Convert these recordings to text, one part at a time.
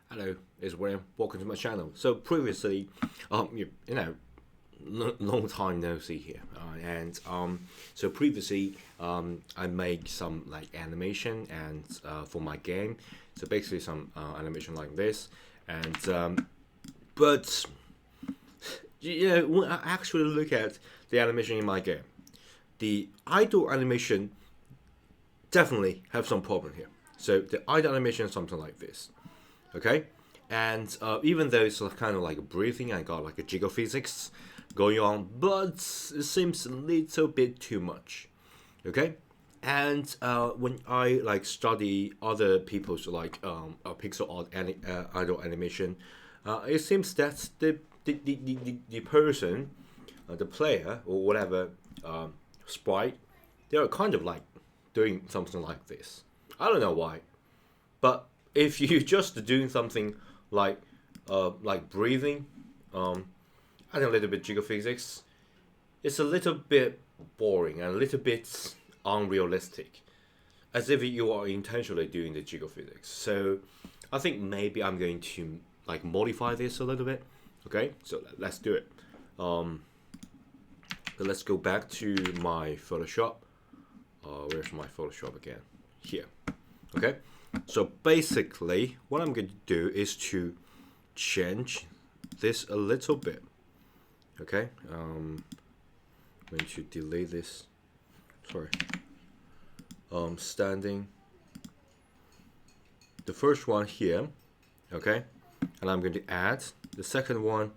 Hello, it's William. Welcome to my channel. So previously, long time no see here, so previously, I made some like animation and for my game. So basically, some animation like this, and but when I actually look at the animation in my game, the idle animation definitely have some problem here. So the idle animation is something like this. Okay, and even though it's kind of like breathing, I got like a jiggle physics going on, but it seems a little bit too much. Okay, and when I like study other people's like pixel art idle animation, it seems that the person, the player or whatever sprite, they are kind of like doing something like this. I don't know why, but if you just doing something like breathing, adding a little bit jiggle physics, it's a little bit boring and a little bit unrealistic, as if you are intentionally doing the jiggle physics. So I think maybe I'm going to like modify this a little bit. Okay, so let's do it. Um, let's go back to my Photoshop. Where's my Photoshop again? Here. Okay, so basically what I'm going to do is to change this a little bit. Okay, I'm going to delete this. Sorry. Standing the first one here. Okay, and I'm going to add the second one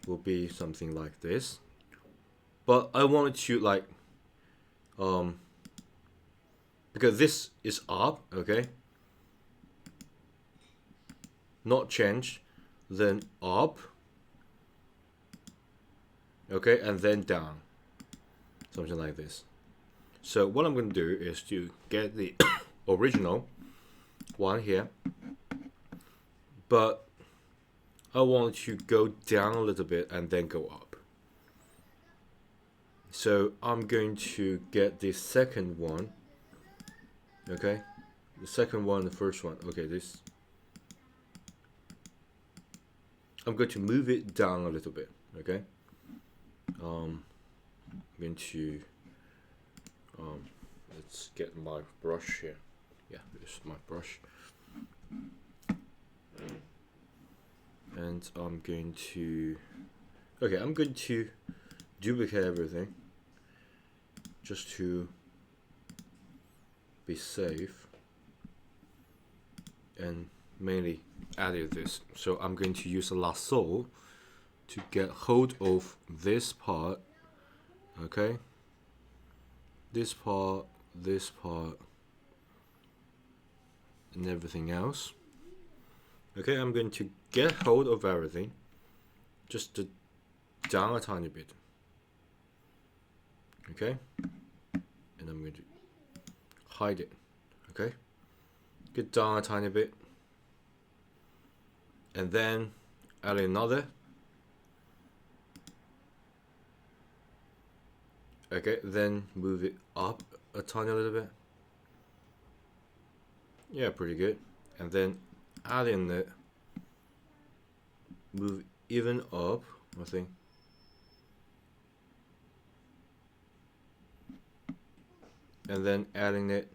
will be something like this, but I wanted to like because this is up. Okay, not change, then up. Okay, and then down, something like this. So what I'm going to do is to get the original one here, but I want to go down a little bit and then go up. So I'm going to get the second one. Okay, the second one, the first one. Okay, this. I'm going to move it down a little bit. Okay. I'm going to let's get my brush here. Yeah, this is my brush. And I'm going to duplicate everything just to be safe, and mainly added this. So I'm going to use a lasso to get hold of this part. Okay, this part, and everything else. Okay, I'm going to get hold of everything, just to down a tiny bit. Okay, and I'm going to hide it. Okay, get down a tiny bit, and then add another. Okay, then move it up a tiny little bit. Yeah, pretty good. And then add in it, move even up, I think. And then adding it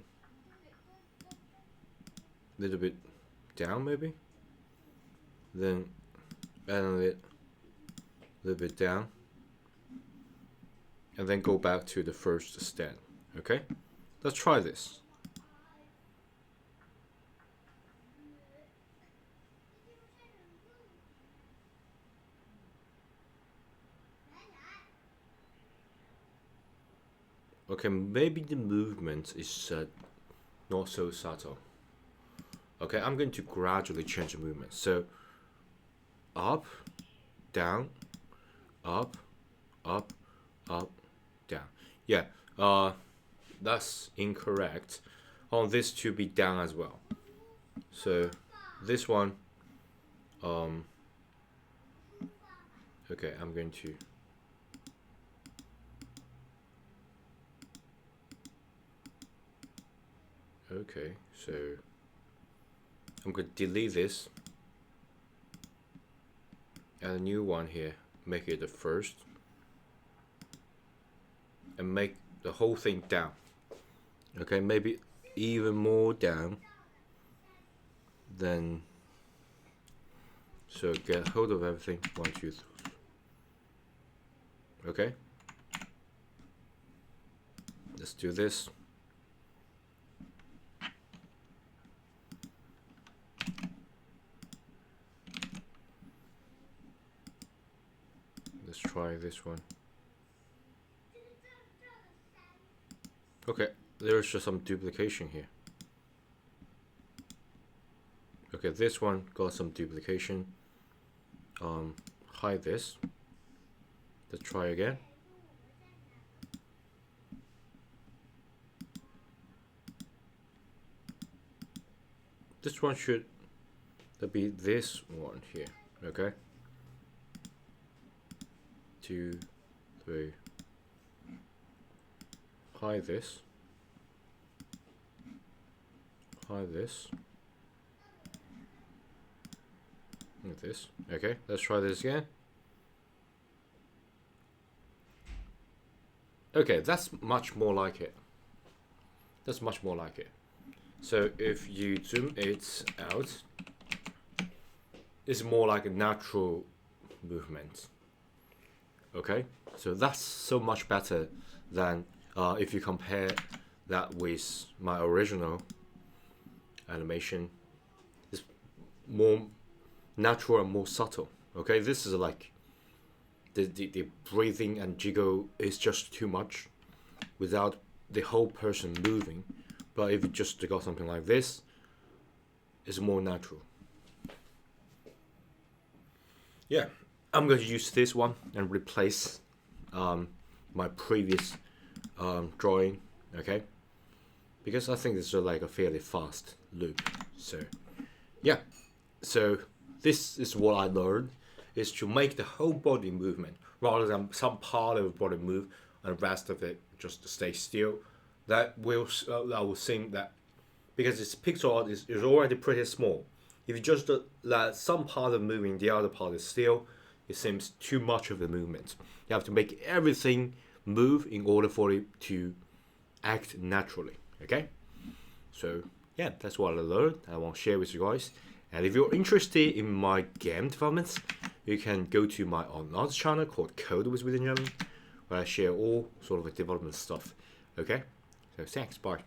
a little bit down maybe. Then adding it a little bit down. And then go back to the first stand. Okay? Let's try this. Okay, maybe the movement is not so subtle. Okay, I'm going to gradually change the movement. So up, down, up, up, up, down. Yeah, that's incorrect. I want this to be down as well. So this one, okay, I'm going to okay, so I'm going to delete this add a new one here, make it the first, and make the whole thing down. Okay, maybe even more down than, so get hold of everything. 1, 2, 3. Okay, let's do this. Let's try this one. Okay, there's just some duplication here. Okay, this one got some duplication. Hide this. Let's try again. This one should be this one here. Okay. 2, 3. Hide this. Hide this. Like this. Okay, let's try this again. Okay, that's much more like it. That's much more like it. So if you zoom it out, it's more like a natural movement. Okay, so that's so much better than if you compare that with my original animation. It's more natural and more subtle. Okay, this is like the breathing and jiggle is just too much without the whole person moving. But if you just got something like this, it's more natural. Yeah, I'm going to use this one and replace my previous drawing. Okay, because I think this is like a fairly fast loop. So yeah, so this is what I learned, is to make the whole body movement rather than some part of the body move and the rest of it just stay still. That will seem that, because it's pixel art is already pretty small. If you just let some part of moving, the other part is still, it seems too much of a movement. You have to make everything move in order for it to act naturally. Okay, so yeah, that's what I learned. I want to share with you guys. And if you're interested in my game developments, you can go to my another channel called Code with Benjamin, where I share all sort of development stuff. Okay, so thanks, bye.